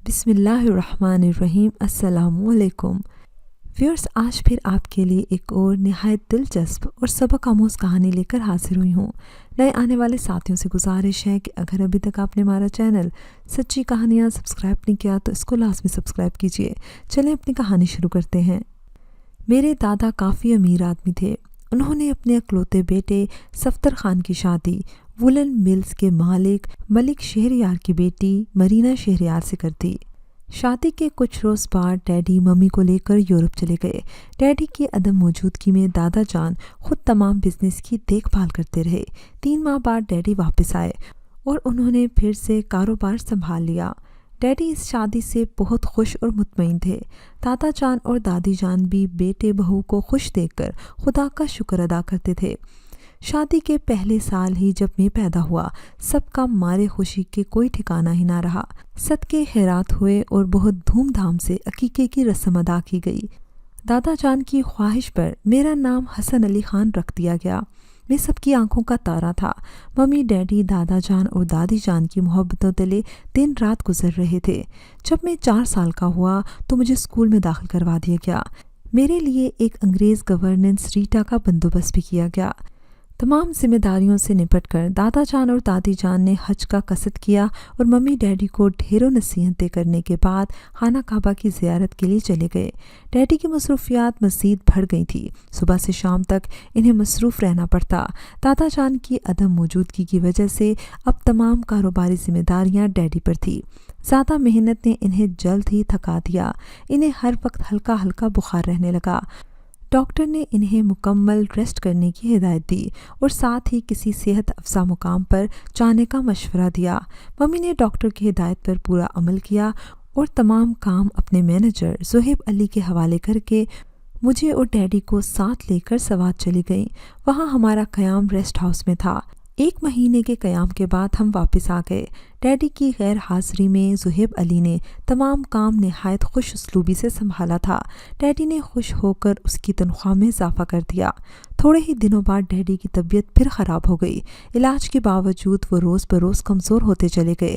بسم اللہ الرحمن الرحیم۔ السلام علیکم ویورز، آج پھر آپ کے لیے ایک اور نہایت دلچسپ اور سبق آموز کہانی لے کر حاضر ہوئی ہوں۔ نئے آنے والے ساتھیوں سے گزارش ہے کہ اگر ابھی تک آپ نے ہمارا چینل سچی کہانیاں سبسکرائب نہیں کیا تو اس کو لازمی سبسکرائب کیجیے۔ چلیں اپنی کہانی شروع کرتے ہیں۔ میرے دادا کافی امیر آدمی تھے۔ انہوں نے اپنے اکلوتے بیٹے صفدر خان کی شادی وولن ملز کے مالک ملک شہریار کی بیٹی مرینا شہریار سے کر دی۔ شادی کے کچھ روز بعد ڈیڈی ممی کو لے کر یورپ چلے گئے۔ ڈیڈی کی عدم موجودگی میں دادا جان خود تمام بزنس کی دیکھ بھال کرتے رہے۔ 3 ماہ بعد ڈیڈی واپس آئے اور انہوں نے پھر سے کاروبار سنبھال لیا۔ ڈیڈی اس شادی سے بہت خوش اور مطمئن تھے۔ دادا جان اور دادی جان بھی بیٹے بہو کو خوش دیکھ کر خدا کا شکر ادا کرتے تھے۔ شادی کے پہلے سال ہی جب میں پیدا ہوا، سب کا مارے خوشی کے کوئی ٹھکانہ ہی نہ رہا۔ صدقے خیرات ہوئے اور بہت دھوم دھام سے عقیقے کی رسم ادا کی گئی۔ دادا جان کی خواہش پر میرا نام حسن علی خان رکھ دیا گیا۔ میں سب کی آنکھوں کا تارا تھا۔ ممی ڈیڈی دادا جان اور دادی جان کی محبتوں تلے دن رات گزر رہے تھے۔ جب میں 4 سال کا ہوا تو مجھے اسکول میں داخل کروا دیا گیا۔ میرے لیے ایک انگریز گورننس ریٹا کا بندوبست بھی کیا گیا۔ تمام ذمہ داریوں سے نپٹ کر دادا جان اور دادی جان نے حج کا قصد کیا اور ممی ڈیڈی کو ڈھیروں نصیحتیں کرنے کے بعد خانہ کعبہ کی زیارت کے لیے چلے گئے۔ ڈیڈی کی مصروفیات مزید بڑھ گئی تھی۔ صبح سے شام تک انہیں مصروف رہنا پڑتا۔ دادا جان کی عدم موجودگی کی وجہ سے اب تمام کاروباری ذمہ داریاں ڈیڈی پر تھی۔ زیادہ محنت نے انہیں جلد ہی تھکا دیا۔ انہیں ہر وقت ہلکا ہلکا بخار رہنے لگا۔ ڈاکٹر نے انہیں مکمل ریسٹ کرنے کی ہدایت دی اور ساتھ ہی کسی صحت افزا مقام پر جانے کا مشورہ دیا۔ ممی نے ڈاکٹر کی ہدایت پر پورا عمل کیا اور تمام کام اپنے مینیجر زہیب علی کے حوالے کر کے مجھے اور ڈیڈی کو ساتھ لے کر سوات چلی گئیں۔ وہاں ہمارا قیام ریسٹ ہاؤس میں تھا۔ 1 مہینے کے قیام کے بعد ہم واپس آ گئے۔ ڈیڈی کی غیر حاضری میں زہیب علی نے تمام کام نہایت خوش اسلوبی سے سنبھالا تھا۔ ڈیڈی نے خوش ہو کر اس کی تنخواہ میں اضافہ کر دیا۔ تھوڑے ہی دنوں بعد ڈیڈی کی طبیعت پھر خراب ہو گئی۔ علاج کے باوجود وہ روز بروز کمزور ہوتے چلے گئے۔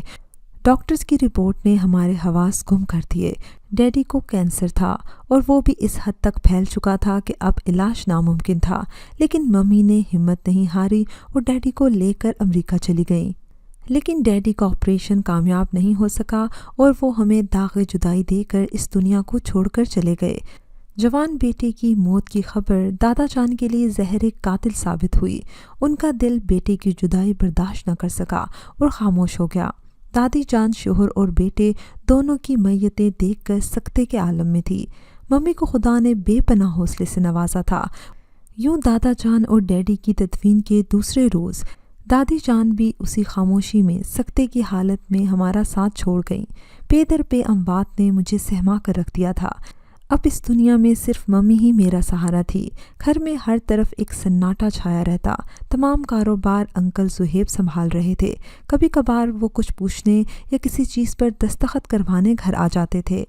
ڈاکٹرز کی رپورٹ نے ہمارے حواس گم کر دیے۔ ڈیڈی کو کینسر تھا اور وہ بھی اس حد تک پھیل چکا تھا کہ اب علاج ناممکن تھا، لیکن ممی نے ہمت نہیں ہاری اور ڈیڈی کو لے کر امریکہ چلی گئیں۔ لیکن ڈیڈی کا آپریشن کامیاب نہیں ہو سکا اور وہ ہمیں داغ جدائی دے کر اس دنیا کو چھوڑ کر چلے گئے۔ جوان بیٹے کی موت کی خبر دادا جان کے لیے زہر قاتل ثابت ہوئی۔ ان کا دل بیٹے کی جدائی برداشت نہ کر سکا اور خاموش ہو گیا۔ دادی جان شوہر اور بیٹے دونوں کی میتیں دیکھ کر سکتے کے عالم میں تھی۔ ممی کو خدا نے بے پناہ حوصلے سے نوازا تھا۔ یوں دادا جان اور ڈیڈی کی تدفین کے دوسرے روز دادی جان بھی اسی خاموشی میں سکتے کی حالت میں ہمارا ساتھ چھوڑ گئیں۔ پے در پے اموات نے مجھے سہما کر رکھ دیا تھا۔ اب اس دنیا میں صرف ممی ہی میرا سہارا تھی۔ گھر میں ہر طرف ایک سناٹا چھایا رہتا۔ تمام کاروبار انکل زہیب سنبھال رہے تھے۔ کبھی کبھار وہ کچھ پوچھنے یا کسی چیز پر دستخط کروانے گھر آ جاتے تھے۔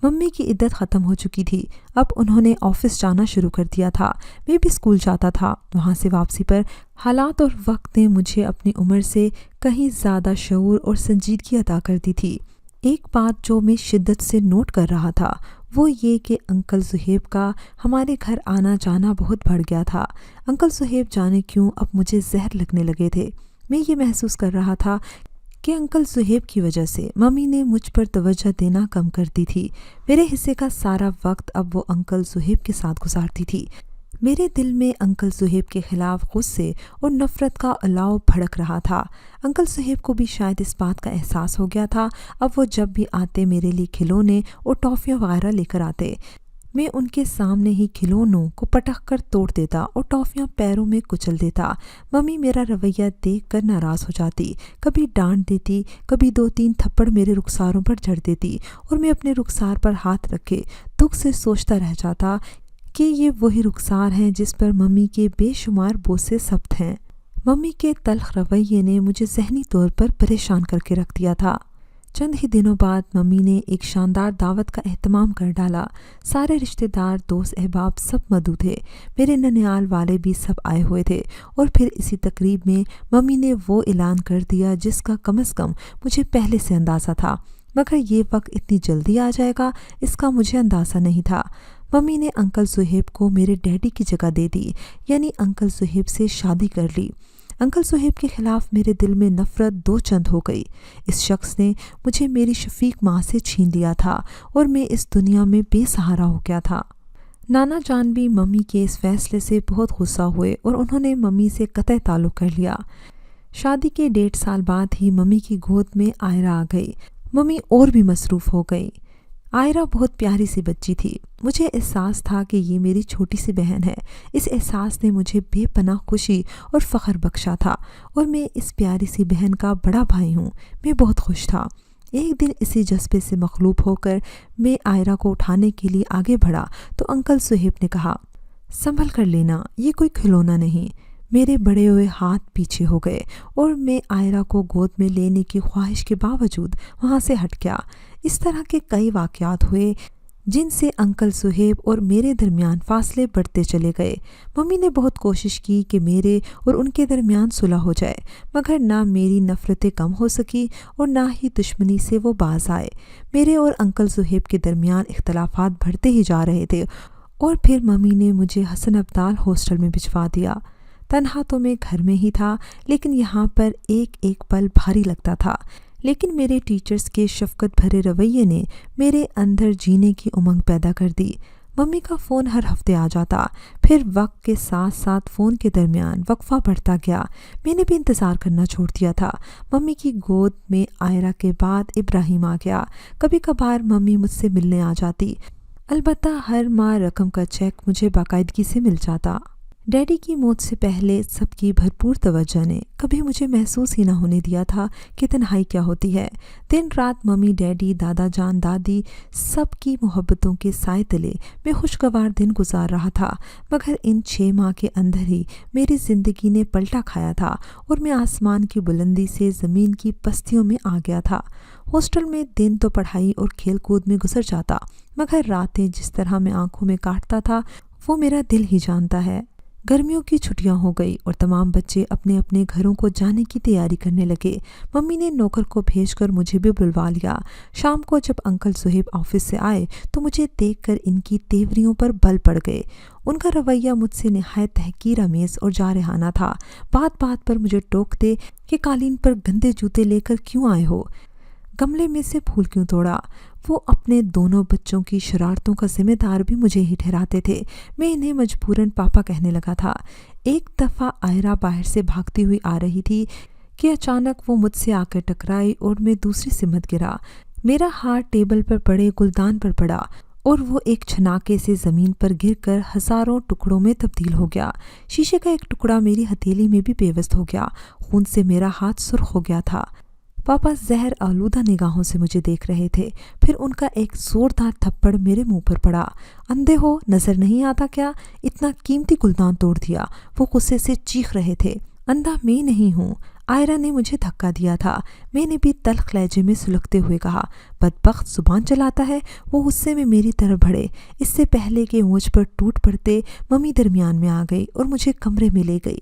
ممی کی عدت ختم ہو چکی تھی۔ اب انہوں نے آفس جانا شروع کر دیا تھا۔ میں بھی اسکول جاتا تھا۔ وہاں سے واپسی پر حالات اور وقت نے مجھے اپنی عمر سے کہیں زیادہ شعور اور سنجیدگی عطا کر دی تھی۔ ایک بات جو میں شدت سے نوٹ کر رہا تھا وہ یہ کہ انکل زہیب کا ہمارے گھر آنا جانا بہت بڑھ گیا تھا۔ انکل زہیب جانے کیوں اب مجھے زہر لگنے لگے تھے۔ میں یہ محسوس کر رہا تھا کہ انکل زہیب کی وجہ سے ممی نے مجھ پر توجہ دینا کم کر دی تھی۔ میرے حصے کا سارا وقت اب وہ انکل زہیب کے ساتھ گزارتی تھی۔ میرے دل میں انکل زہیب کے خلاف غصے اور نفرت کا الاؤ بھڑک رہا تھا۔ انکل زہیب کو بھی شاید اس بات کا احساس ہو گیا تھا۔ اب وہ جب بھی آتے میرے لیے کھلونے اور ٹافیاں وغیرہ لے کر آتے۔ میں ان کے سامنے ہی کھلونوں کو پٹخ کر توڑ دیتا اور ٹافیاں پیروں میں کچل دیتا۔ ممی میرا رویہ دیکھ کر ناراض ہو جاتی، کبھی ڈانٹ دیتی، کبھی 2-3 تھپڑ میرے رخساروں پر جھڑ دیتی اور میں اپنے رخسار پر ہاتھ رکھے دکھ سے سوچتا رہ جاتا کہ یہ وہی رخسار ہیں جس پر ممی کے بے شمار بوسے ثبت ہیں۔ ممی کے تلخ رویے نے مجھے ذہنی طور پر پریشان کر کے رکھ دیا تھا۔ چند ہی دنوں بعد ممی نے ایک شاندار دعوت کا اہتمام کر ڈالا۔ سارے رشتہ دار دوست احباب سب مدعو تھے۔ میرے ننیال والے بھی سب آئے ہوئے تھے اور پھر اسی تقریب میں ممی نے وہ اعلان کر دیا جس کا کم از کم مجھے پہلے سے اندازہ تھا۔ مگر یہ وقت اتنی جلدی آ جائے گا اس کا مجھے اندازہ نہیں تھا۔ ممی نے انکل زہیب کو میرے ڈیڈی کی جگہ دے دی، یعنی انکل زہیب سے شادی کر لی۔ انکل زہیب کے خلاف میرے دل میں نفرت دو چند ہو گئی۔ اس شخص نے مجھے میری شفیق ماں سے چھین لیا تھا اور میں اس دنیا میں بے سہارا ہو گیا تھا۔ نانا جان بھی ممی کے اس فیصلے سے بہت غصہ ہوئے اور انہوں نے ممی سے قطع تعلق کر لیا۔ شادی کے 1.5 سال بعد ہی ممی کی گود میں آئرہ آ گئی۔ ممی اور بھی مصروف ہو گئی۔ آئرہ بہت پیاری سی بچی تھی۔ مجھے احساس تھا کہ یہ میری چھوٹی سی بہن ہے۔ اس احساس نے مجھے بے پناہ خوشی اور فخر بخشا تھا، اور میں اس پیاری سی بہن کا بڑا بھائی ہوں۔ میں بہت خوش تھا۔ ایک دن اسی جذبے سے مغلوب ہو کر میں آئرہ کو اٹھانے کے لیے آگے بڑھا تو انکل زہیب نے کہا، سنبھل کر لینا، یہ کوئی کھلونا نہیں۔ میرے بڑے ہوئے ہاتھ پیچھے ہو گئے اور میں آئرہ کو گود میں لینے کی خواہش کے باوجود وہاں سے ہٹ گیا۔ اس طرح کے کئی واقعات ہوئے جن سے انکل زہیب اور میرے درمیان فاصلے بڑھتے چلے گئے۔ ممی نے بہت کوشش کی کہ میرے اور ان کے درمیان صلح ہو جائے، مگر نہ میری نفرتیں کم ہو سکی اور نہ ہی دشمنی سے وہ باز آئے۔ میرے اور انکل زہیب کے درمیان اختلافات بڑھتے ہی جا رہے تھے، اور پھر ممی نے مجھے حسن ابدال ہاسٹل میں بھجوا دیا۔ تنہا تو میں گھر میں ہی تھا، لیکن یہاں پر ایک ایک پل بھاری لگتا تھا۔ لیکن میرے ٹیچرز کے شفقت بھرے رویے نے میرے اندر جینے کی امنگ پیدا کر دی۔ ممی کا فون ہر ہفتے آ جاتا، پھر وقت کے ساتھ ساتھ فون کے درمیان وقفہ بڑھتا گیا۔ میں نے بھی انتظار کرنا چھوڑ دیا تھا۔ ممی کی گود میں آئرہ کے بعد ابراہیم آ گیا۔ کبھی کبھار ممی مجھ سے ملنے آ جاتی، البتہ ہر ماہ رقم کا چیک مجھے باقاعدگی سے مل جاتا۔ ڈیڈی کی موت سے پہلے سب کی بھرپور توجہ نے کبھی مجھے محسوس ہی نہ ہونے دیا تھا کہ تنہائی کیا ہوتی ہے۔ دن رات ممی، ڈیڈی، دادا جان، دادی، سب کی محبتوں کے سائے تلے میں خوشگوار دن گزار رہا تھا، مگر ان 6 ماہ کے اندر ہی میری زندگی نے پلٹا کھایا تھا اور میں آسمان کی بلندی سے زمین کی پستیوں میں آ گیا تھا۔ ہاسٹل میں دن تو پڑھائی اور کھیل کود میں گزر جاتا، مگر راتیں جس طرح میں آنکھوں میں کاٹتا تھا وہ میرا دل ہی جانتا ہے۔ گرمیوں کی چھٹیاں ہو گئی اور تمام بچے اپنے اپنے گھروں کو جانے کی تیاری کرنے لگے۔ ممی نے نوکر کو بھیج کر مجھے بھی بلوا لیا۔ شام کو جب انکل زہیب آفس سے آئے تو مجھے دیکھ کر ان کی تیوریوں پر بل پڑ گئے۔ ان کا رویہ مجھ سے نہایت تحقیر آمیز اور جارحانہ تھا۔ بات بات پر مجھے ٹوکتے کہ قالین پر گندے جوتے لے کر کیوں آئے ہو، گملے میں سے پھول کیوں توڑا۔ وہ اپنے دونوں بچوں کی شرارتوں کا ذمہ دار بھی مجھے ہی ٹھہراتے تھے۔ میں انہیں مجبوراً پاپا کہنے لگا تھا۔ ایک دفعہ آئرہ باہر سے بھاگتی ہوئی آ رہی تھی کہ اچانک وہ مجھ سے آ کر ٹکرائی اور میں دوسری سمت گرا۔ میرا ہاتھ ٹیبل پر پڑے گلدان پر پڑا اور وہ ایک چھناکے سے زمین پر گر کر ہزاروں ٹکڑوں میں تبدیل ہو گیا۔ شیشے کا ایک ٹکڑا میری ہتھیلی میں بھی پیوست ہو گیا۔ خون سے میرا ہاتھ سرخ ہو گیا تھا۔ پاپا زہر آلودہ نگاہوں سے مجھے دیکھ رہے تھے، پھر ان کا ایک زوردار تھپڑ میرے منہ پر پڑا۔ اندھے ہو، نظر نہیں آتا کیا؟ اتنا قیمتی گلدان توڑ دیا۔ وہ غصے سے چیخ رہے تھے۔ اندھا میں نہیں ہوں، آئرہ نے مجھے دھکا دیا تھا۔ میں نے بھی تلخ لہجے میں سلگتے ہوئے کہا، بدبخت زبان چلاتا ہے۔ وہ غصے میں میری طرف بڑھے۔ اس سے پہلے کہ مجھ پر ٹوٹ پڑتے، ممی درمیان میں آ گئی اور مجھے کمرے میں لے گئی۔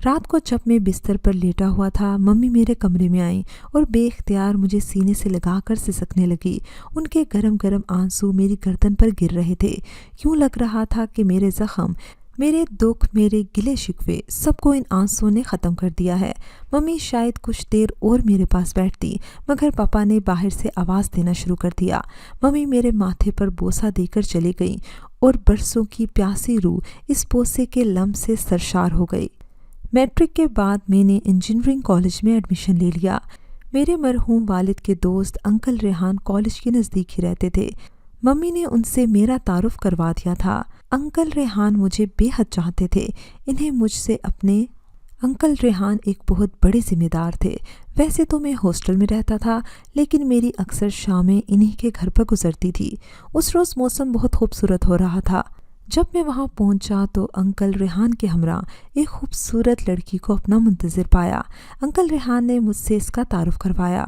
رات کو جب میں بستر پر لیٹا ہوا تھا، ممی میرے کمرے میں آئیں اور بے اختیار مجھے سینے سے لگا کر سسکنے لگی۔ ان کے گرم گرم آنسو میری گردن پر گر رہے تھے۔ یوں لگ رہا تھا کہ میرے زخم، میرے دکھ، میرے گلے شکوے سب کو ان آنسو نے ختم کر دیا ہے۔ ممی شاید کچھ دیر اور میرے پاس بیٹھتی، مگر پاپا نے باہر سے آواز دینا شروع کر دیا۔ ممی میرے ماتھے پر بوسہ دے کر چلی گئی اور برسوں کی پیاسی روح اس بوسے کے لمس سے سرشار ہو گئی۔ میٹرک کے بعد میں نے انجینئرنگ کالج میں ایڈمیشن لے لیا۔ میرے مرحوم والد کے دوست انکل ریحان کالج کے نزدیک ہی رہتے تھے۔ ممی نے ان سے میرا تعارف کروا دیا تھا۔ انکل ریحان مجھے بے حد چاہتے تھے۔ انہیں مجھ سے اپنے انکل ریحان ایک بہت بڑے ذمہ دار تھے۔ ویسے تو میں ہاسٹل میں رہتا تھا، لیکن میری اکثر شامیں انہی کے گھر پر گزرتی تھی۔ اس روز موسم بہت خوبصورت ہو رہا تھا۔ جب میں وہاں پہنچا تو انکل ریحان کے ہمراہ ایک خوبصورت لڑکی کو اپنا منتظر پایا۔ انکل ریحان نے مجھ سے اس کا تعارف کروایا۔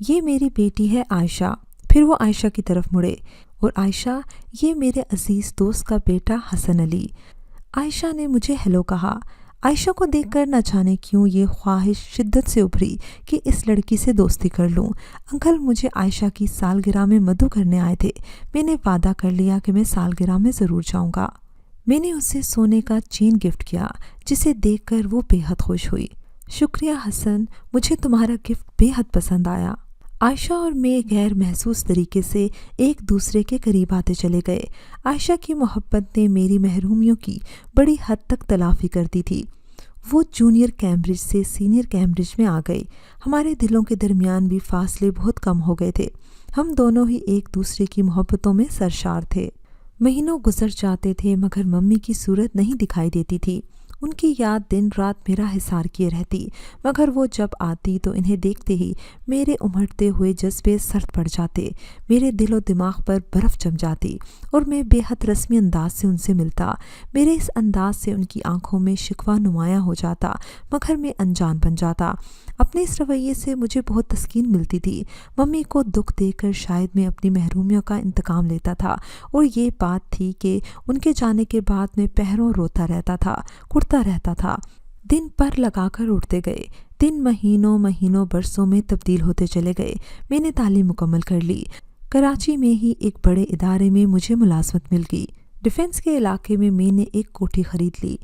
یہ میری بیٹی ہے عائشہ۔ پھر وہ عائشہ کی طرف مڑے، اور عائشہ، یہ میرے عزیز دوست کا بیٹا حسن علی۔ عائشہ نے مجھے ہیلو کہا۔ आयशा को देखकर न जाने क्यों ये ख्वाहिश शिद्दत से उभरी कि इस लड़की से दोस्ती कर लूं। अंकल मुझे आयशा की सालगिरह में मदु करने आए थे। मैंने वादा कर लिया कि मैं सालगिरह में ज़रूर जाऊंगा। मैंने उसे सोने का चेन गिफ्ट किया जिसे देखकर वो बेहद खुश हुई। शुक्रिया हसन, मुझे तुम्हारा गिफ्ट बेहद पसंद आया। आयशा और मैं गैर महसूस तरीके से एक दूसरे के करीब आते चले गए। आयशा की मोहब्बत ने मेरी महरूमियों की बड़ी हद तक तलाफ़ी कर दी थी। वो जूनियर कैम्ब्रिज से सीनियर कैम्ब्रिज में आ गई। हमारे दिलों के दरमियान भी फासले बहुत कम हो गए थे। हम दोनों ही एक दूसरे की मोहब्बतों में सरशार थे। महीनों गुजर जाते थे मगर मम्मी की सूरत नहीं दिखाई देती थी। उनकी याद दिन रात मेरा हिसार किए रहती, मगर वो जब आती तो इन्हें देखते ही मेरे उमड़ते हुए जज्बे सर्द पड़ जाते। मेरे दिलो दिमाग पर बर्फ़ जम जाती और मैं बेहद रस्मी अंदाज से उनसे मिलता। मेरे इस अंदाज से उनकी आंखों में शिकवा नुमायाँ हो जाता, मगर मैं अनजान बन जाता। अपने इस रवैये से मुझे बहुत तस्कीन मिलती थी। मम्मी को दुख देकर शायद मैं अपनी महरूमियों का इंतकाम लेता था, और ये बात थी कि उनके जाने के बाद मैं पहरों रोता रहता था, कुड़ता रहता था। दिन पर लगाकर उठते गए। दिन महीनों बरसों में तब्दील होते चले गए। मैंने तालीम मुकम्मल कर ली। कराची में ही एक बड़े इदारे में मुझे मुलाजमत मिल गई। डिफेंस के इलाके में मैंने एक कोठी खरीद ली।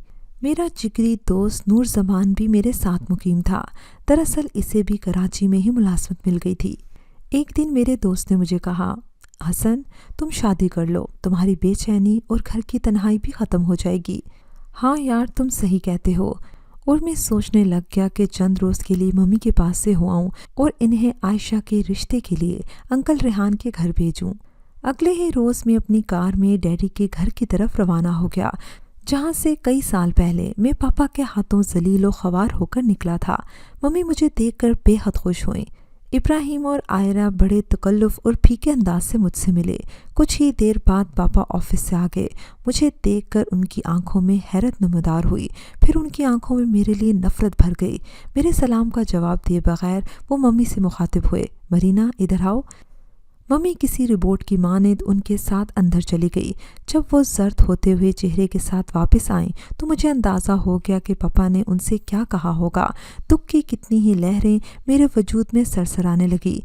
मेरा जिगरी दोस्त नूर जमान भी मेरे साथ मुकीम था। दरअसल इसे भी कराची में ही मुलाजमत मिल गई थी। एक दिन मेरे दोस्त ने मुझे कहा, हसन तुम शादी कर लो, तुम्हारी बेचैनी और घर की तन्हाई भी ख़त्म हो जाएगी। हाँ यार, तुम सही कहते हो। और मैं सोचने लग गया कि चंद रोज़ के लिए मम्मी के पास से हो आऊँ और इन्हें आयशा के रिश्ते के लिए अंकल रेहान के घर भेजूँ। अगले ही रोज़ मैं अपनी कार में डैडी के घर की तरफ रवाना हो गया, जहाँ से कई साल पहले मैं पापा के हाथों जलील व ख्वार होकर निकला था। मम्मी मुझे देखकर बेहद खुश हुई। इब्राहिम और आयरा बड़े तकल्लुफ़ और फीके अंदाज से मुझसे मिले। कुछ ही देर बाद पापा ऑफिस से आ गए। मुझे देखकर उनकी आंखों में हैरत नमदार हुई, फिर उनकी आंखों में मेरे लिए नफ़रत भर गई। मेरे सलाम का जवाब दिए बगैर वो मम्मी से मुखातिब हुए, मरीना इधर आओ। मम्मी किसी रिपोर्ट की मानिंद उनके साथ अंदर चली गई। जब वो जर्द होते हुए चेहरे के साथ वापस आईं तो मुझे अंदाज़ा हो गया कि पापा ने उनसे क्या कहा होगा। दुख की कितनी ही लहरें मेरे वजूद में सरसराने लगी।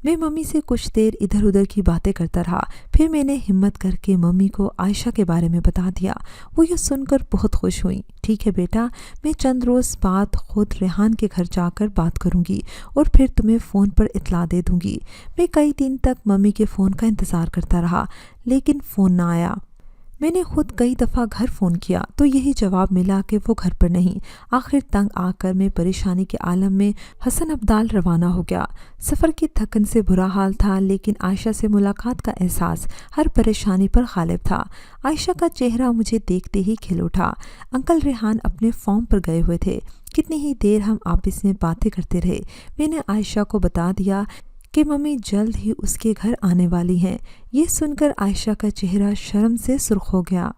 मैं मम्मी से कुछ देर इधर उधर की बातें करता रहा। फिर मैंने हिम्मत करके मम्मी को आयशा के बारे में बता दिया। वो ये सुनकर बहुत खुश हुई। ठीक है बेटा, मैं चंद रोज़ बाद खुद रेहान के घर जाकर बात करूंगी और फिर तुम्हें फ़ोन पर इत्तला दे दूंगी। मैं कई दिन तक मम्मी के फ़ोन का इंतज़ार करता रहा, लेकिन फ़ोन ना आया। मैंने खुद कई दफ़ा घर फ़ोन किया तो यही जवाब मिला कि वो घर पर नहीं। आखिर तंग आकर मैं परेशानी के आलम में हसन अब्दाल रवाना हो गया। सफ़र की थकन से बुरा हाल था, लेकिन आयशा से मुलाकात का एहसास हर परेशानी पर गालिब था। आयशा का चेहरा मुझे देखते ही खिल उठा। अंकल रेहान अपने फॉर्म पर गए हुए थे। कितनी ही देर हम आपस में बातें करते रहे। मैंने आयशा को बता दिया कि मम्मी जल्द ही उसके घर आने वाली हैं। ये सुनकर आयशा का चेहरा शर्म से सुर्ख हो गया।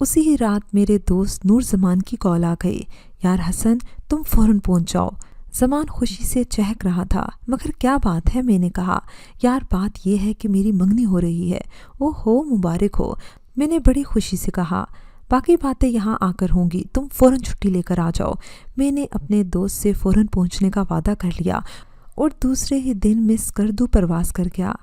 उसी ही रात मेरे दोस्त नूर जमान की कॉल आ गई। यार हसन, तुम फ़ौरन पहुंच जाओ। जमान खुशी से चहक रहा था। मगर क्या बात है? मैंने कहा। यार बात यह है कि मेरी मंगनी हो रही है। ओहो, मुबारक हो, मैंने बड़ी खुशी से कहा। बाकी बातें यहाँ आकर होंगी, तुम फ़ौरन छुट्टी लेकर आ जाओ। मैंने अपने दोस्त से फ़ौरन पहुँचने का वादा कर लिया और दूसरे ही दिन मैं स्कर्दू परवास कर गया।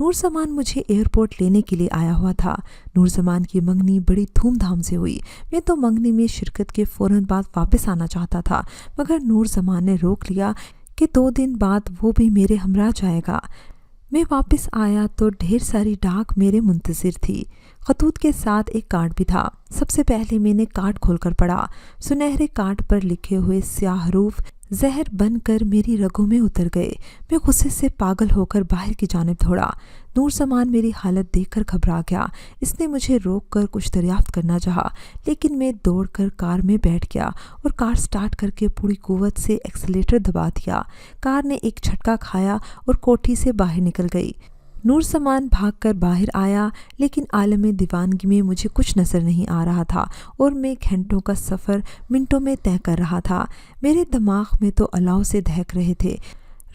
नूर जमान मुझे एयरपोर्ट लेने के लिए आया हुआ था। नूर जमान की मंगनी बड़ी धूमधाम से हुई। मैं तो मंगनी में शिरकत के फ़ौरन बाद वापस आना चाहता था, मगर नूर जमान ने रोक लिया कि 2 दिन बाद वो भी मेरे हमरा जाएगा। मैं वापस आया तो ढेर सारी डाक मेरे मुंतज़िर थी। खतूत के साथ एक कार्ड भी था। सबसे पहले मैंने कार्ड खोलकर पढ़ा। सुनहरे कार्ड पर लिखे हुए स्याह हरूफ जहर बनकर मेरी रगों में उतर गए। मैं गुस्से से पागल होकर बाहर की जानिब दौड़ा। नूर जमान मेरी हालत देखकर घबरा गया। इसने मुझे रोककर कुछ दरियाफ्त करना चाहा, लेकिन मैं दौड़कर कार में बैठ गया और कार स्टार्ट करके पूरी कुव्वत से एक्सीलेटर दबा दिया। कार ने एक झटका खाया और कोठी से बाहर निकल गई। नूर जमान भागकर बाहर आया, लेकिन आलम दीवानगी में मुझे कुछ नज़र नहीं आ रहा था और मैं घंटों का सफ़र मिनटों में तय कर रहा था। मेरे दिमाग में तो अलाव से दहक रहे थे।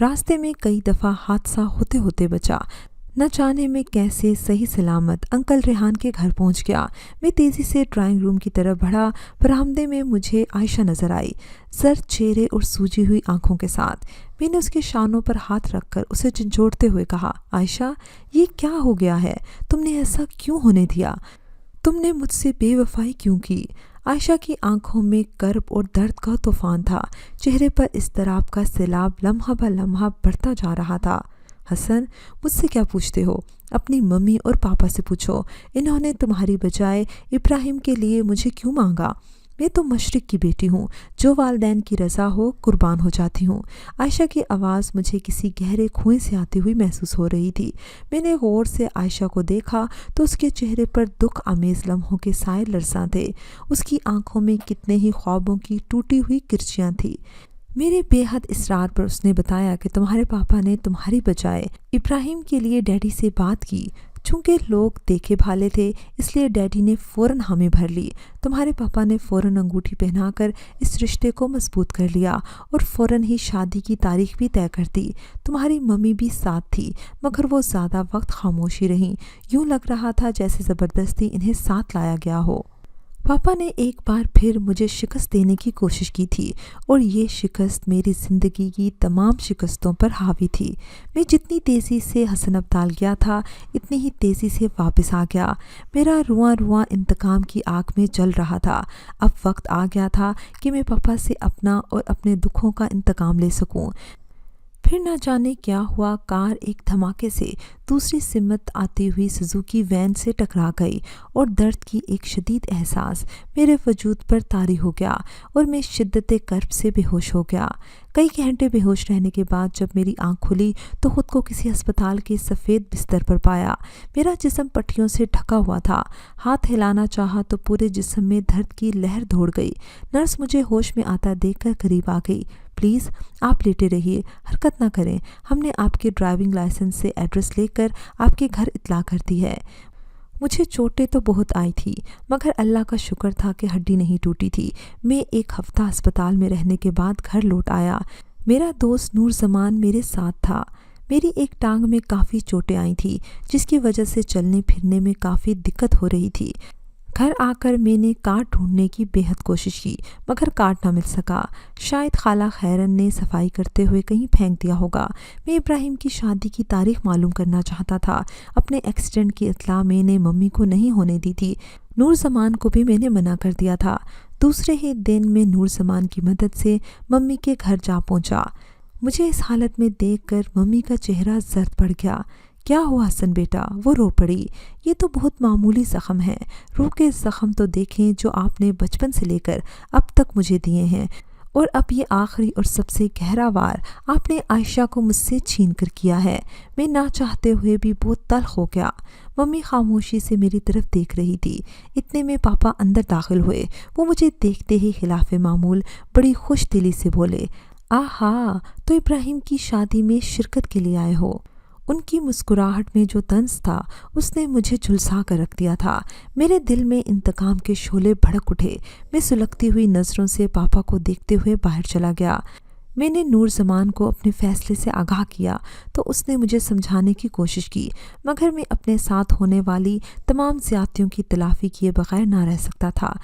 रास्ते में कई दफ़ा हादसा होते होते बचा। न जाने मैं कैसे सही सलामत अंकल रेहान के घर पहुंच गया। मैं तेज़ी से ड्राइंग रूम की तरफ बढ़ा। बरामदे में मुझे आयशा नज़र आई, जर्द चेहरे और सूजी हुई आंखों के साथ। मैंने उसके शानों पर हाथ रखकर उसे झंझोड़ते हुए कहा, आयशा, ये क्या हो गया है? तुमने ऐसा क्यों होने दिया? तुमने मुझसे बेवफाई क्यों की? आयशा की आंखों में कर्ब और दर्द का तूफान था। चेहरे पर इज़्तिराब का सैलाब लम्हा ब लम्हा बढ़ता जा रहा था। हसन, मुझसे क्या पूछते हो? अपनी मम्मी और पापा से पूछो। इन्होंने तुम्हारी बजाय इब्राहिम के लिए मुझे क्यों मांगा? मैं तो मशरिक की बेटी हूँ, जो वालदैन की रज़ा हो कुर्बान हो जाती हूँ। आयशा की आवाज़ मुझे किसी गहरे कुएं से आती हुई महसूस हो रही थी। मैंने गौर से आयशा को देखा तो उसके चेहरे पर दुख आमेज़ लम्हों के साए लरज़ां थे। उसकी आंखों में कितने ही ख्वाबों की टूटी हुई किरचियाँ थीं। मेरे बेहद इसरार पर उसने बताया कि तुम्हारे पापा ने तुम्हारी बजाय इब्राहिम के लिए डैडी से बात की। चूँकि लोग देखे भाले थे, इसलिए डैडी ने फ़ौरन हामी भर ली। तुम्हारे पापा ने फ़ौरन अंगूठी पहनाकर इस रिश्ते को मजबूत कर लिया और फ़ौरन ही शादी की तारीख भी तय कर दी। तुम्हारी मम्मी भी साथ थी, मगर वो ज़्यादा वक्त खामोशी रहीं। यूँ लग रहा था जैसे ज़बरदस्ती इन्हें साथ लाया गया हो। पापा ने एक बार फिर मुझे शिकस्त देने की कोशिश की थी, और ये शिकस्त मेरी ज़िंदगी की तमाम शिकस्तों पर हावी थी। मैं जितनी तेज़ी से हसन अब्दाल गया था, इतनी ही तेज़ी से वापस आ गया। मेरा रुआं रुआं इंतकाम की आग में जल रहा था। अब वक्त आ गया था कि मैं पापा से अपना और अपने दुखों का इंतकाम ले सकूं। फिर न जाने क्या हुआ, कार एक धमाके से दूसरी सिमत आती हुई सुजुकी वैन से टकरा गई और दर्द की एक शदीद एहसास मेरे वजूद पर तारी हो गया और मैं शिद्दत कर्ब से बेहोश हो गया। कई घंटे बेहोश रहने के बाद जब मेरी आंख खुली तो ख़ुद को किसी अस्पताल के सफ़ेद बिस्तर पर पाया। मेरा जिस्म पट्टियों से ढका हुआ था। हाथ हिलाना चाहा तो पूरे जिस्म में दर्द की लहर दौड़ गई। नर्स मुझे होश में आता देखकर करीब आ गई। प्लीज़ आप लेटे रहिए, हरकत ना करें। हमने आपके ड्राइविंग लाइसेंस से एड्रेस लेकर आपके घर इत्तला कर दी है। मुझे चोटें तो बहुत आई थी, मगर अल्लाह का शुक्र था कि हड्डी नहीं टूटी थी। मैं एक हफ्ता अस्पताल में रहने के बाद घर लौट आया। मेरा दोस्त नूर जमान मेरे साथ था। मेरी एक टांग में काफ़ी चोटें आई थी, जिसकी वजह से चलने फिरने में काफ़ी दिक्कत हो रही थी। घर आकर मैंने कार्ड ढूंढने की बेहद कोशिश की, मगर कार्ड ना मिल सका। शायद खाला खैरन ने सफाई करते हुए कहीं फेंक दिया होगा। मैं इब्राहिम की शादी की तारीख मालूम करना चाहता था। अपने एक्सीडेंट की इत्तला मैंने मम्मी को नहीं होने दी थी। नूर जमान को भी मैंने मना कर दिया था। दूसरे ही दिन मैं नूर जमान की मदद से मम्मी के घर जा पहुंचा। मुझे इस हालत में देखकर मम्मी का चेहरा जर्द पड़ गया। क्या हुआ हसन बेटा? वो रो पड़ी। ये तो बहुत मामूली ज़ख़म है। रूह के ज़ख़म तो देखें जो आपने बचपन से लेकर अब तक मुझे दिए हैं, और अब ये आखिरी और सबसे गहरा वार आपने आयशा को मुझसे छीन कर किया है। मैं ना चाहते हुए भी बहुत तल्ख हो गया। मम्मी खामोशी से मेरी तरफ देख रही थी। इतने में पापा अंदर दाखिल हुए। वो मुझे देखते ही खिलाफ मामूल बड़ी खुश दिली से बोले, आहा, तो इब्राहिम की शादी में शिरकत के लिए आए हो। उनकी मुस्कुराहट में जो तंज था उसने मुझे झुलसा कर रख दिया था। मेरे दिल में इंतकाम के शोले भड़क उठे। मैं सुलगती हुई नज़रों से पापा को देखते हुए बाहर चला गया। मैंने नूर जमान को अपने फ़ैसले से आगाह किया तो उसने मुझे समझाने की कोशिश की, मगर मैं अपने साथ होने वाली तमाम ज़्यादतियों की तलाफ़ी किए बगैर ना रह सकता था।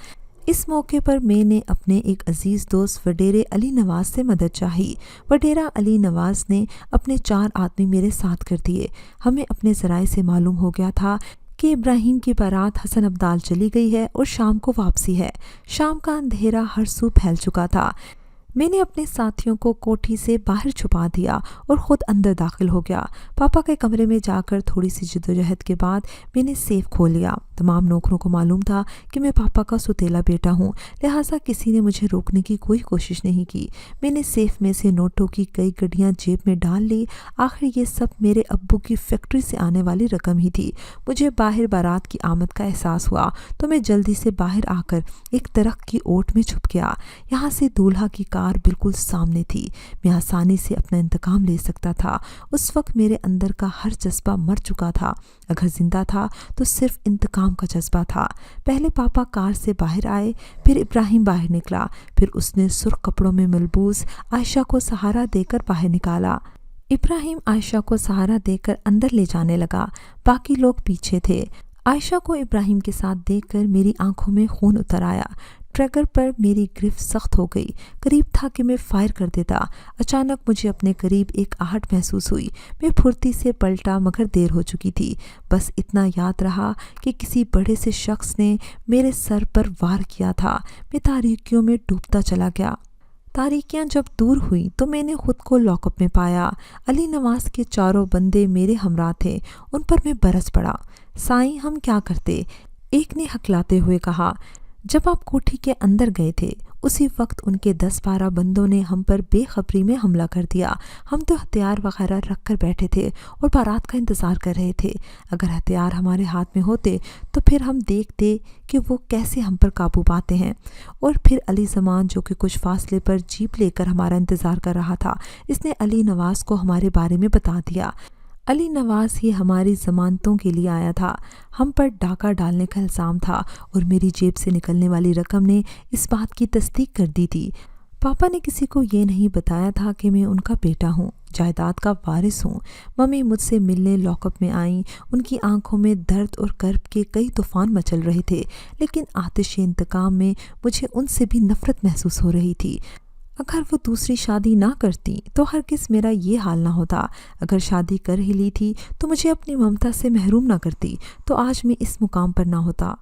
इस मौके पर मैंने अपने एक अजीज़ दोस्त वडेरे अली नवाज़ से मदद चाही। वडेरा अली नवाज़ ने अपने 4 आदमी मेरे साथ कर दिए। हमें अपने ज़राए से मालूम हो गया था कि इब्राहिम की बारात हसन अब्दाल चली गई है और शाम को वापसी है। शाम का अंधेरा हर सू फैल चुका था। मैंने अपने साथियों को कोठी से बाहर छुपा दिया और ख़ुद अंदर दाखिल हो गया। पापा के कमरे में जाकर थोड़ी सी जद्दोजहद के बाद मैंने सेफ खोल लिया। तमाम नौकरों को मालूम था कि मैं पापा का सुतेला बेटा हूँ, लिहाजा किसी ने मुझे रोकने की कोई कोशिश नहीं की। मैंने सेफ में से नोटों की कई गड्डियाँ जेब में डाल ली। आखिर ये सब मेरे अब्बू की फैक्ट्री से आने वाली रकम ही थी। मुझे बाहर बारात की आमद का एहसास हुआ तो मैं जल्दी से बाहर आकर एक दरख्त की ओट में छुप गया। यहाँ से दूल्हा की कार बिल्कुल सामने थी। मैं आसानी से अपना इंतकाम ले सकता था। उस वक्त मेरे अंदर का हर जज्बा मर चुका था। अगर जिंदा था तो सिर्फ इंतकाम का जज्बा था। पहले पापा कार से बाहर आए, फिर इब्राहिम बाहर निकला, फिर उसने सुर्ख कपड़ों में मलबूस आयशा को सहारा देकर बाहर निकाला। इब्राहिम आयशा को सहारा देकर अंदर ले जाने लगा। बाकी लोग पीछे थे। आयशा को इब्राहिम के साथ देखकर मेरी आंखों में खून उतर आया। ट्रिगर पर मेरी गिरफ्त सख्त हो गई। करीब था कि मैं फायर कर देता। अचानक मुझे अपने करीब एक आहट महसूस हुई। मैं फुर्ती से पलटा मगर देर हो चुकी थी। बस इतना याद रहा कि किसी बड़े से शख्स ने मेरे सर पर वार किया था। मैं तारीकियों में डूबता चला गया। तारीकियां जब दूर हुई तो मैंने खुद को लॉकअप में पाया। अली नवाज के चारों बंदे मेरे हमरा थे। उन पर मैं बरस पड़ा। साईं, हम क्या करते? एक ने हकलाते हुए कहा। जब आप कोठी के अंदर गए थे उसी वक्त उनके 10-12 बंदों ने हम पर बेखबरी में हमला कर दिया। हम तो हथियार वगैरह रख कर बैठे थे और बारात का इंतज़ार कर रहे थे। अगर हथियार हमारे हाथ में होते तो फिर हम देखते कि वो कैसे हम पर काबू पाते हैं। और फिर अली ज़मान, जो कि कुछ फासले पर जीप लेकर हमारा इंतज़ार कर रहा था, इसने अली नवाज़ को हमारे बारे में बता दिया। अली नवाज ही हमारी ज़मानतों के लिए आया था। हम पर डाका डालने का इल्ज़ाम था और मेरी जेब से निकलने वाली रकम ने इस बात की तस्दीक कर दी थी। पापा ने किसी को ये नहीं बताया था कि मैं उनका बेटा हूँ, जायदाद का वारिस हूँ। मम्मी मुझसे मिलने लॉकअप में आईं। उनकी आंखों में दर्द और कर्ब के कई तूफ़ान मचल रहे थे, लेकिन आतिश इंतकाम में मुझे उनसे भी नफ़रत महसूस हो रही थी। अगर वो दूसरी शादी ना करती तो हरगिज़ मेरा ये हाल ना होता। अगर शादी कर ही ली थी तो मुझे अपनी ममता से महरूम ना करती तो आज मैं इस मुकाम पर ना होता।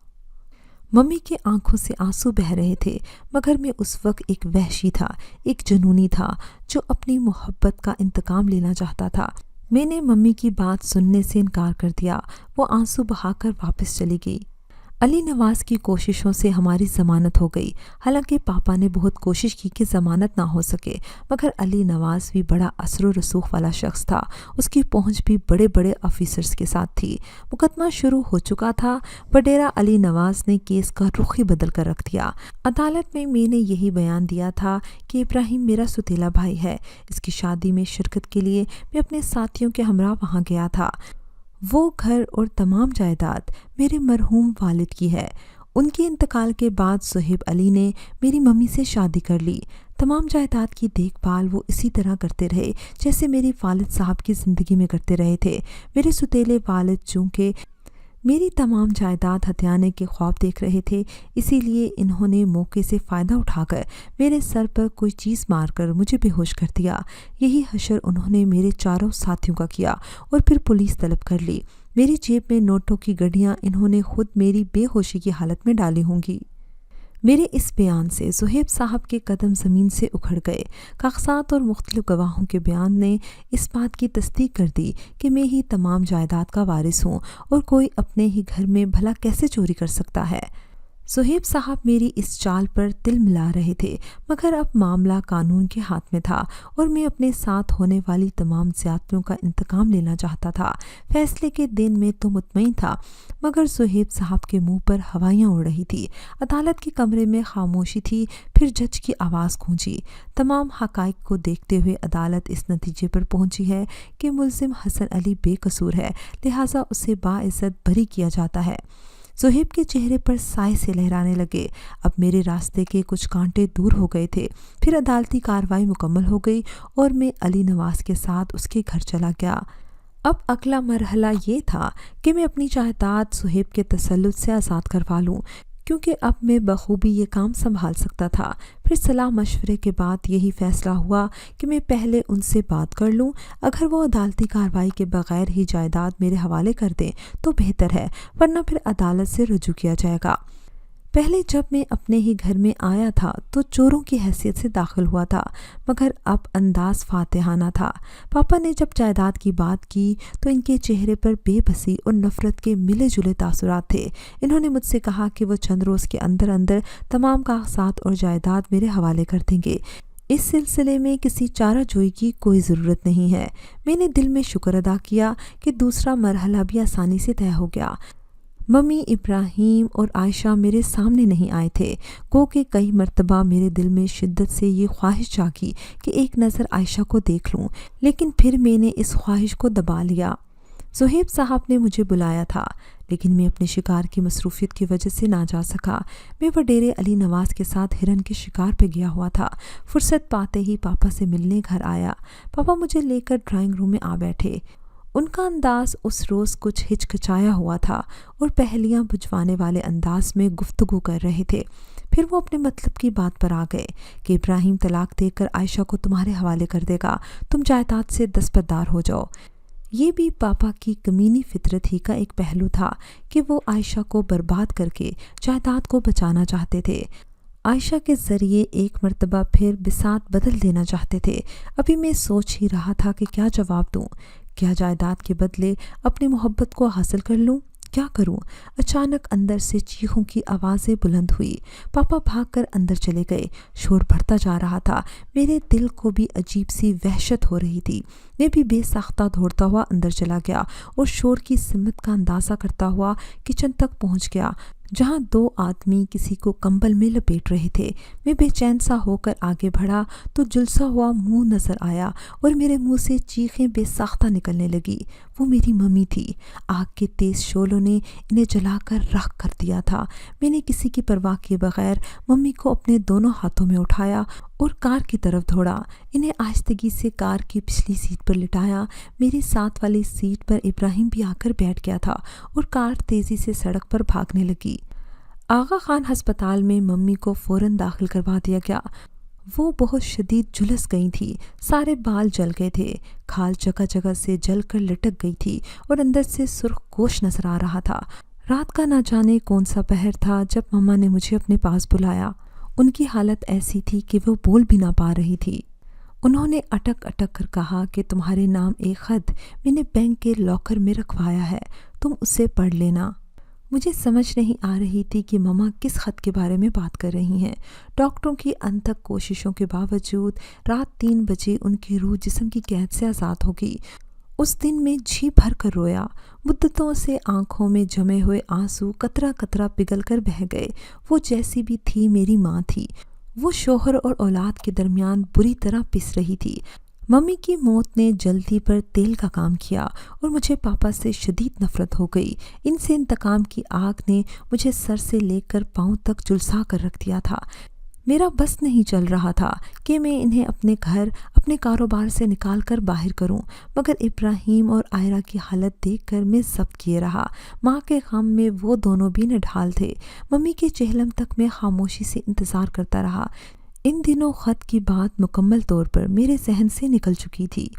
मम्मी के आंखों से आंसू बह रहे थे, मगर मैं उस वक्त एक वहशी था, एक जुनूनी था जो अपनी मोहब्बत का इंतकाम लेना चाहता था। मैंने मम्मी की बात सुनने से इनकार कर दिया। वो आंसू बहाकर वापस चली गई। अली नवाज की कोशिशों से हमारी ज़मानत हो गई। हालांकि पापा ने बहुत कोशिश की कि ज़मानत ना हो सके, मगर अली नवाज भी बड़ा असर रसूख वाला शख्स था। उसकी पहुंच भी बड़े बड़े ऑफिसर्स के साथ थी। मुकदमा शुरू हो चुका था। वडेरा अली नवाज ने केस का रुख ही बदल कर रख दिया। अदालत में मैंने यही बयान दिया था कि इब्राहिम मेरा सुतीला भाई है। इसकी शादी में शिरकत के लिए मैं अपने साथियों के हमरा वहाँ गया था। वो घर और तमाम जायदाद मेरे मरहूम वालिद की है। उनके इंतकाल के बाद सुहेब अली ने मेरी मम्मी से शादी कर ली। तमाम जायदाद की देखभाल वो इसी तरह करते रहे जैसे मेरी वालिद साहब की ज़िंदगी में करते रहे थे। मेरे सुतेले वालिद चूँकि मेरी तमाम जायदाद हथियाने के ख्वाब देख रहे थे, इसीलिए इन्होंने मौके से फ़ायदा उठाकर मेरे सर पर कोई चीज़ मारकर मुझे बेहोश कर दिया। यही हशर उन्होंने मेरे चारों साथियों का किया और फिर पुलिस तलब कर ली। मेरी जेब में नोटों की गड्डियाँ इन्होंने खुद मेरी बेहोशी की हालत में डाली होंगी। मेरे इस बयान से सुहेब साहब के कदम ज़मीन से उखड़ गए। कागज़ात और मुख्तलिफ गवाहों के बयान ने इस बात की तस्दीक कर दी कि मैं ही तमाम जायदाद का वारिस हूँ और कोई अपने ही घर में भला कैसे चोरी कर सकता है। सुहेब साहब मेरी इस चाल पर तिल मिला रहे थे, मगर अब मामला कानून के हाथ में था और मैं अपने साथ होने वाली तमाम ज़्यादतियों का इंतकाम लेना चाहता था। फैसले के दिन में तो मुतमईन था, मगर सुहेब साहब के मुंह पर हवाइयाँ उड़ रही थी। अदालत के कमरे में खामोशी थी। फिर जज की आवाज़ गूंजी। तमाम हक़ाइक़ को देखते हुए अदालत इस नतीजे पर पहुंची है कि मुल्ज़िम हसन अली बेकसूर है, लिहाजा उसे बाइज़्ज़त बरी किया जाता है। सुहेब के चेहरे पर साए से लहराने लगे। अब मेरे रास्ते के कुछ कांटे दूर हो गए थे। फिर अदालती कार्रवाई मुकम्मल हो गई और मैं अली नवाज के साथ उसके घर चला गया। अब अगला मरहला ये था कि मैं अपनी जायदाद सुहेब के तसल्लुत से आज़ाद करवा लूँ, क्योंकि अब मैं बखूबी ये काम संभाल सकता था। फिर सलाह मशवरे के बाद यही फ़ैसला हुआ कि मैं पहले उनसे बात कर लूं। अगर वो अदालती कार्रवाई के बगैर ही जायदाद मेरे हवाले कर दें तो बेहतर है, वरना फिर अदालत से रुजू किया जाएगा। पहले जब मैं अपने ही घर में आया था तो चोरों की हैसियत से दाखिल हुआ था, मगर अब अंदाज फातिहाना था। पापा ने जब जायदाद की बात की तो इनके चेहरे पर बेबसी और नफ़रत के मिले जुले तासुरात थे। इन्होंने मुझसे कहा कि वो चंद रोज़ के अंदर अंदर तमाम कागजात और जायदाद मेरे हवाले कर देंगे। इस सिलसिले में किसी चाराजोई की कोई ज़रूरत नहीं है। मैंने दिल में शुक्र अदा किया कि दूसरा मरहला भी आसानी से तय हो गया। मम्मी, इब्राहिम और आयशा मेरे सामने नहीं आए थे। गो के कई मर्तबा मेरे दिल में शिद्दत से ये ख्वाहिश जागी कि एक नज़र आयशा को देख लूं, लेकिन फिर मैंने इस ख्वाहिश को दबा लिया। ज़ुहैब साहब ने मुझे बुलाया था, लेकिन मैं अपने शिकार की मसरूफियत की वजह से ना जा सका। मैं वडेरे अली नवाज़ के साथ हिरन के शिकार पे गया हुआ था। फुर्सत पाते ही पापा से मिलने घर आया। पापा मुझे लेकर ड्राइंग रूम में आ बैठे। उनका अंदाज़ उस रोज़ कुछ हिचकिचाया हुआ था और पहेलियाँ बुझवाने वाले अंदाज में गुफ्तगू कर रहे थे। फिर वो अपने मतलब की बात पर आ गए कि इब्राहिम तलाक देकर आयशा को तुम्हारे हवाले कर देगा, तुम जायदाद से दस्तबरदार हो जाओ। ये भी पापा की कमीनी फितरत ही का एक पहलू था कि वो आयशा को बर्बाद करके जायदाद को बचाना चाहते थे। आयशा के ज़रिए एक मर्तबा फिर बिसात बदल देना चाहते थे। अभी मैं सोच ही रहा था कि क्या जवाब दूँ। क्या जायदाद के बदले अपनी मोहब्बत को हासिल कर लूँ? क्या करूं? अचानक अंदर से चीखों की आवाज़ें बुलंद हुई। पापा भागकर अंदर चले गए। शोर बढ़ता जा रहा था। मेरे दिल को भी अजीब सी वहशत हो रही थी। मैं भी बेसाख्ता दौड़ता हुआ अंदर चला गया और शोर की सिमत का अंदाज़ा करता हुआ किचन तक पहुंच गया, जहां 2 आदमी किसी को कंबल में लपेट रहे थे। मैं बेचैन सा होकर आगे बढ़ा तो झुलसा हुआ मुंह नजर आया और मेरे मुंह से चीखें बेसाख्ता निकलने लगी। वो मेरी मम्मी थी। आग के तेज शोलों ने इन्हें जलाकर राख कर दिया था। मैंने किसी की परवाह किए बगैर मम्मी को अपने दोनों हाथों में उठाया और कार की तरफ दौड़ा। इन्हें आहिस्तगी से कार की पिछली सीट पर लिटाया। मेरी साथ वाली सीट पर इब्राहिम भी आकर बैठ गया था और कार तेज़ी से सड़क पर भागने लगी। आगा खान हस्पताल में मम्मी को फ़ौरन दाखिल करवा दिया गया। वो बहुत शदीद झुलस गई थी। सारे बाल जल गए थे। खाल जगह जगह से जल कर लटक गई थी और अंदर से सुर्ख गोश्त नजर आ रहा था। रात का ना जाने कौन सा पहर था जब मम्मा ने मुझे अपने पास बुलाया। उनकी हालत ऐसी थी कि वो बोल भी ना पा रही थी। उन्होंने अटक अटक कर कहा कि तुम्हारे नाम एक ख़त मैंने बैंक के लॉकर में रखवाया है, तुम उसे पढ़ लेना। मुझे समझ नहीं आ रही थी कि मम्मा किस ख़त के बारे में बात कर रही हैं। डॉक्टरों की अनथक कोशिशों के बावजूद रात 3 बजे उनकी रूह जिस्म की कैद से आज़ाद हो गई। उस दिन मैं जी भर कर रोया। मुद्दतों से आंखों में जमे हुए आंसू कतरा कतरा पिघल कर बह गए। वो जैसी भी थी मेरी माँ थी। वो शोहर और औलाद के दरमियान बुरी तरह पिस रही थी। मम्मी की मौत ने जल्दी पर तेल का काम किया और मुझे पापा से शदीद नफरत हो गई। इनसे इंतकाम की आग ने मुझे सर से लेकर पाँव तक झुलसा कर रख दिया था। मेरा बस नहीं चल रहा था कि मैं इन्हें अपने घर, अपने कारोबार से निकाल कर बाहर करूं, मगर इब्राहिम और आयरा की हालत देखकर मैं ज़ब्त किए रहा। माँ के गम में वो दोनों भी निढाल थे। मम्मी के चेहलम तक मैं खामोशी से इंतज़ार करता रहा। इन दिनों ख़त की बात मुकम्मल तौर पर मेरे जहन से निकल चुकी थी।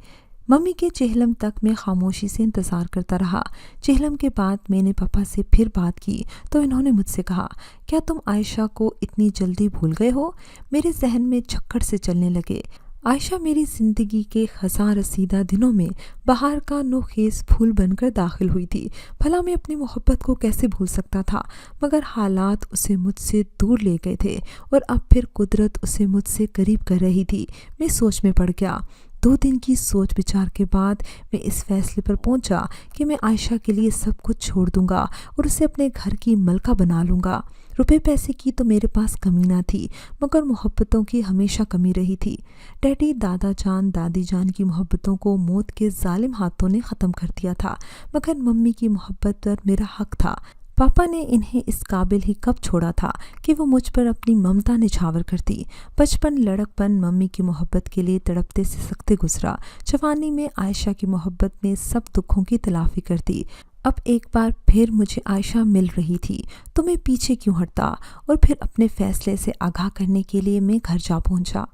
मम्मी के चेहलम तक मैं खामोशी से इंतज़ार करता रहा। चेहलम के बाद मैंने पापा से फिर बात की तो इन्होंने मुझसे कहा, क्या तुम आयशा को इतनी जल्दी भूल गए हो? मेरे जहन में झक्कड़ से चलने लगे। आयशा मेरी ज़िंदगी के ख़ज़ां रसीदा दिनों में बाहर का नोखेज़ फूल बनकर दाखिल हुई थी। भला मैं अपनी मोहब्बत को कैसे भूल सकता था? मगर हालात उसे मुझसे दूर ले गए थे और अब फिर कुदरत उसे मुझसे करीब कर रही थी। मैं सोच में पड़ गया। 2 दिन की सोच विचार के बाद मैं इस फैसले पर पहुंचा कि मैं आयशा के लिए सब कुछ छोड़ दूंगा और उसे अपने घर की मलका बना लूँगा। रुपए पैसे की तो मेरे पास कमी ना थी, मगर मोहब्बतों की हमेशा कमी रही थी। डैडी, दादा जान, दादी जान की मोहब्बतों को मौत के जालिम हाथों ने ख़त्म कर दिया था, मगर मम्मी की मोहब्बत पर मेरा हक था। पापा ने इन्हें इस काबिल ही कब छोड़ा था कि वो मुझ पर अपनी ममता निछावर करती। बचपन, लड़कपन मम्मी की मोहब्बत के लिए तड़पते सिसकते गुजरा। जवानी में आयशा की मोहब्बत ने सब दुखों की तलाफ़ी कर दी। अब एक बार फिर मुझे आयशा मिल रही थी तो मैं पीछे क्यों हटता, और फिर अपने फ़ैसले से आगाह करने के लिए मैं घर जा पहुंचा।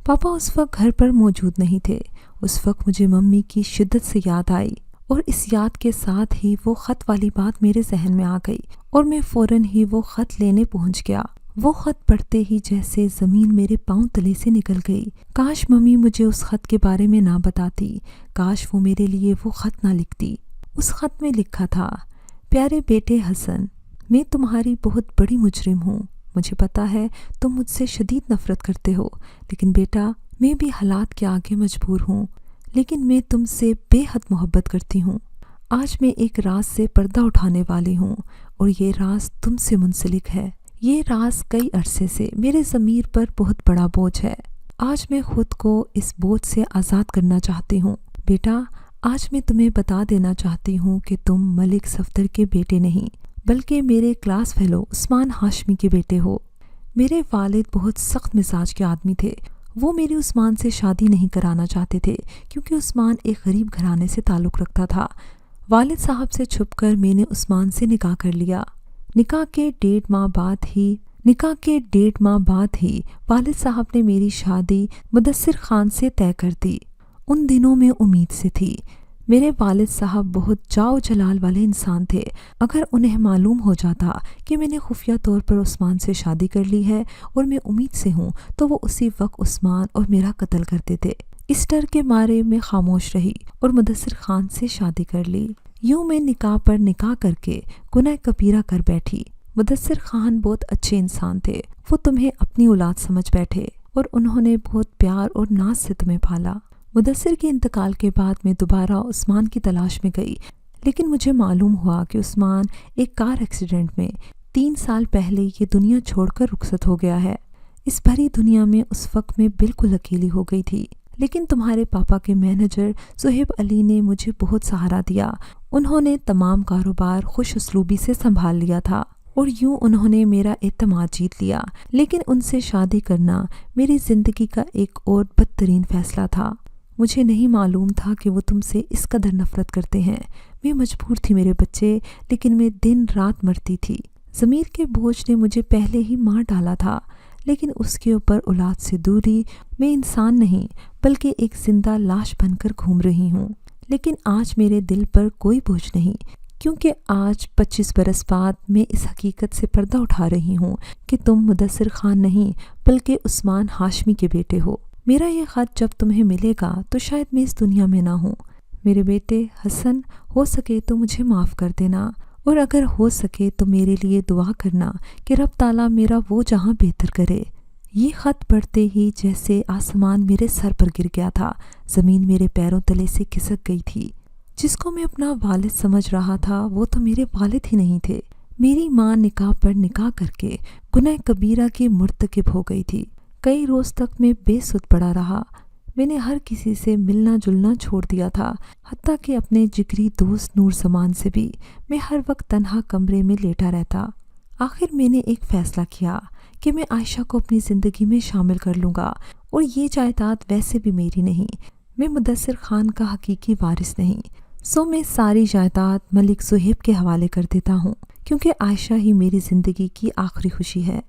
पापा उस वक्त घर पर मौजूद नहीं थे। उस वक्त मुझे मम्मी की शिद्दत से याद आई और इस याद के साथ ही वो ख़त वाली बात मेरे जहन में आ गई और मैं फ़ौरन ही वो ख़त लेने पहुंच गया। वो ख़त पढ़ते ही जैसे ज़मीन मेरे पाँव तले से निकल गई। काश मम्मी मुझे उस ख़त के बारे में ना बताती। काश वो मेरे लिए वो ख़त ना लिखती। उस ख़त में लिखा था, प्यारे बेटे हसन, मैं तुम्हारी बहुत बड़ी मुजरिम हूँ। मुझे पता है तुम मुझसे शदीद नफ़रत करते हो, लेकिन बेटा मैं भी हालात के आगे मजबूर हूँ। लेकिन मैं तुमसे बेहद मोहब्बत करती हूँ। आज मैं एक राज से पर्दा उठाने वाली हूँ और ये राज तुमसे मुंसलिक है। ये राज कई अरसे से मेरे ज़मीर पर बहुत बड़ा बोझ है। आज मैं खुद को इस बोझ से आज़ाद करना चाहती हूँ। बेटा, آج میں تمہیں بتا دینا چاہتی ہوں کہ تم ملک صفدر کے بیٹے نہیں بلکہ میرے کلاس فیلو عثمان ہاشمی کے بیٹے ہو۔ میرے والد بہت سخت مزاج کے آدمی تھے۔ وہ میری عثمان سے شادی نہیں کرانا چاہتے تھے کیونکہ عثمان ایک غریب گھرانے سے تعلق رکھتا تھا۔ والد صاحب سے چھپ کر میں نے عثمان سے نکاح کر لیا۔ نکاح کے 1.5 ماہ بعد ہی والد صاحب نے میری شادی مدثر خان سے طے کر دی۔ ان دنوں میں امید سے تھی۔ میرے والد صاحب بہت جاؤ جلال والے انسان تھے۔ اگر انہیں معلوم ہو جاتا کہ میں نے خفیہ طور پر عثمان سے شادی کر لی ہے اور میں امید سے ہوں تو وہ اسی وقت عثمان اور میرا قتل کرتے تھے۔ اس ڈر کے مارے میں خاموش رہی اور مدثر خان سے شادی کر لی۔ یوں میں نکاح پر نکاح کر کے گناہ کبیرہ کر بیٹھی۔ مدثر خان بہت اچھے انسان تھے۔ وہ تمہیں اپنی اولاد سمجھ بیٹھے اور انہوں نے بہت پیار اور ناز سے تمہیں پالا۔ مدثر کے انتقال کے بعد میں دوبارہ عثمان کی تلاش میں گئی، لیکن مجھے معلوم ہوا کہ عثمان ایک کار ایکسیڈنٹ میں 3 سال پہلے یہ دنیا چھوڑ کر رخصت ہو گیا ہے۔ اس بھری دنیا میں اس وقت میں بالکل اکیلی ہو گئی تھی، لیکن تمہارے پاپا کے مینیجر صہیب علی نے مجھے بہت سہارا دیا۔ انہوں نے تمام کاروبار خوش اسلوبی سے سنبھال لیا تھا اور یوں انہوں نے میرا اعتماد جیت لیا۔ لیکن ان سے شادی کرنا میری زندگی کا ایک اور بدترین فیصلہ تھا۔ مجھے نہیں معلوم تھا کہ وہ تم سے اس قدر نفرت کرتے ہیں۔ میں مجبور تھی میرے بچے، لیکن میں دن رات مرتی تھی۔ ضمیر کے بوجھ نے مجھے پہلے ہی مار ڈالا تھا، لیکن اس کے اوپر اولاد سے دوری، میں انسان نہیں بلکہ ایک زندہ لاش بن کر گھوم رہی ہوں۔ لیکن آج میرے دل پر کوئی بوجھ نہیں، کیونکہ آج 25 برس بعد میں اس حقیقت سے پردہ اٹھا رہی ہوں کہ تم مدثر خان نہیں بلکہ عثمان ہاشمی کے بیٹے ہو۔ میرا یہ خط جب تمہیں ملے گا تو شاید میں اس دنیا میں نہ ہوں۔ میرے بیٹے حسن، ہو سکے تو مجھے معاف کر دینا، اور اگر ہو سکے تو میرے لیے دعا کرنا کہ رب تعالیٰ میرا وہ جہاں بہتر کرے۔ یہ خط پڑھتے ہی جیسے آسمان میرے سر پر گر گیا تھا، زمین میرے پیروں تلے سے کھسک گئی تھی۔ جس کو میں اپنا والد سمجھ رہا تھا وہ تو میرے والد ہی نہیں تھے۔ میری ماں نکاح پر نکاح کر کے گناہ کبیرہ کی مرتکب ہو گئی تھی۔ کئی روز تک میں بے سدھ پڑا رہا۔ میں نے ہر کسی سے ملنا جلنا چھوڑ دیا تھا، حتیٰ کہ اپنے جگری دوست نور زمان سے بھی۔ میں ہر وقت تنہا کمرے میں لیٹا رہتا۔ آخر میں نے ایک فیصلہ کیا کہ میں عائشہ کو اپنی زندگی میں شامل کر لوں گا، اور یہ جائیداد ویسے بھی میری نہیں، میں مدثر خان کا حقیقی وارث نہیں، سو میں ساری جائیداد ملک صہیب کے حوالے کر دیتا ہوں، کیونکہ عائشہ ہی میری زندگی کی آخری خوشی ہے۔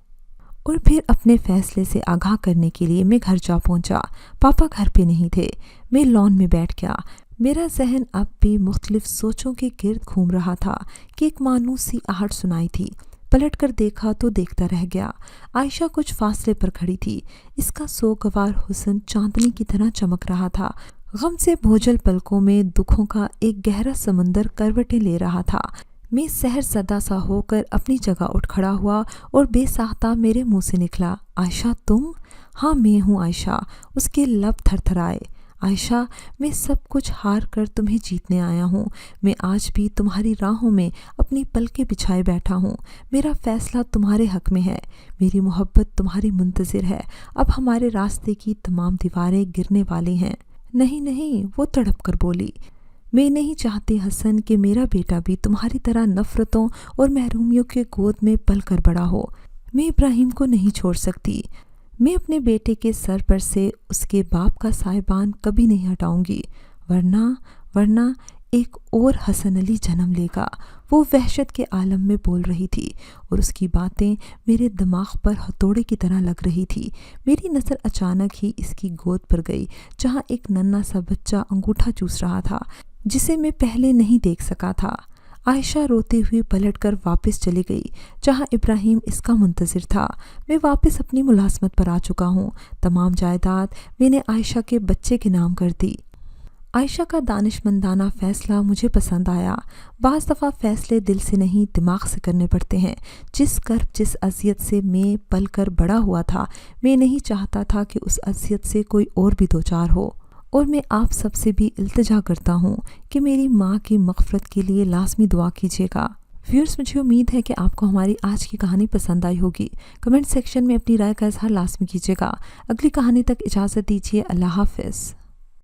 اور پھر اپنے فیصلے سے آگاہ کرنے کے لیے میں گھر جا پہنچا۔ پاپا گھر پہ نہیں تھے۔ میں لان میں بیٹھ گیا۔ میرا ذہن اب بھی مختلف سوچوں کے گرد گھوم رہا تھا کہ ایک مانوس سی آہٹ سنائی تھی۔ پلٹ کر دیکھا تو دیکھتا رہ گیا۔ عائشہ کچھ فاصلے پر کھڑی تھی۔ اس کا سوگوار حسن چاندنی کی طرح چمک رہا تھا۔ غم سے بھوجل پلکوں میں دکھوں کا ایک گہرا سمندر کروٹیں لے رہا تھا۔ میں سحر زدہ سا ہو کر اپنی جگہ اٹھ کھڑا ہوا اور بے ساختہ میرے منہ سے نکلا، عائشہ تم؟ ہاں میں ہوں عائشہ۔ اس کے لب تھر تھرائے۔ عائشہ، میں سب کچھ ہار کر تمہیں جیتنے آیا ہوں۔ میں آج بھی تمہاری راہوں میں اپنی پلکیں بچھائے بیٹھا ہوں۔ میرا فیصلہ تمہارے حق میں ہے۔ میری محبت تمہاری منتظر ہے۔ اب ہمارے راستے کی تمام دیواریں گرنے والی ہیں۔ نہیں نہیں، وہ تڑپ کر بولی، میں نہیں چاہتی حسن کہ میرا بیٹا بھی تمہاری طرح نفرتوں اور محرومیوں کے گود میں پل کر بڑا ہو۔ میں ابراہیم کو نہیں چھوڑ سکتی۔ میں اپنے بیٹے کے سر پر سے اس کے باپ کا سائبان کبھی نہیں ہٹاؤں گی، ورنہ ایک اور حسن علی جنم لے گا۔ وہ وحشت کے عالم میں بول رہی تھی اور اس کی باتیں میرے دماغ پر ہتھوڑے کی طرح لگ رہی تھی۔ میری نظر اچانک ہی اس کی گود پر گئی جہاں ایک ننھا سا بچہ انگوٹھا چوس رہا تھا، جسے میں پہلے نہیں دیکھ سکا تھا۔ عائشہ روتے ہوئی پلٹ کر واپس چلی گئی جہاں ابراہیم اس کا منتظر تھا۔ میں واپس اپنی ملازمت پر آ چکا ہوں۔ تمام جائیداد میں نے عائشہ کے بچے کے نام کر دی۔ عائشہ کا دانشمندانہ فیصلہ مجھے پسند آیا۔ بعض دفعہ فیصلے دل سے نہیں دماغ سے کرنے پڑتے ہیں۔ جس کرب جس اذیت سے میں پل کر بڑا ہوا تھا، میں نہیں چاہتا تھا کہ اس اذیت سے کوئی اور بھی دوچار ہو، اور میں آپ سب سے بھی التجا کرتا ہوں کہ میری ماں کی مغفرت کے لیے لازمی دعا کیجیے گا۔ ویورز، مجھے امید ہے کہ آپ کو ہماری آج کی کہانی پسند آئی ہوگی۔ کمنٹ سیکشن میں اپنی رائے کا اظہار لازمی کیجیے گا۔ اگلی کہانی تک اجازت دیجیے۔ اللہ حافظ۔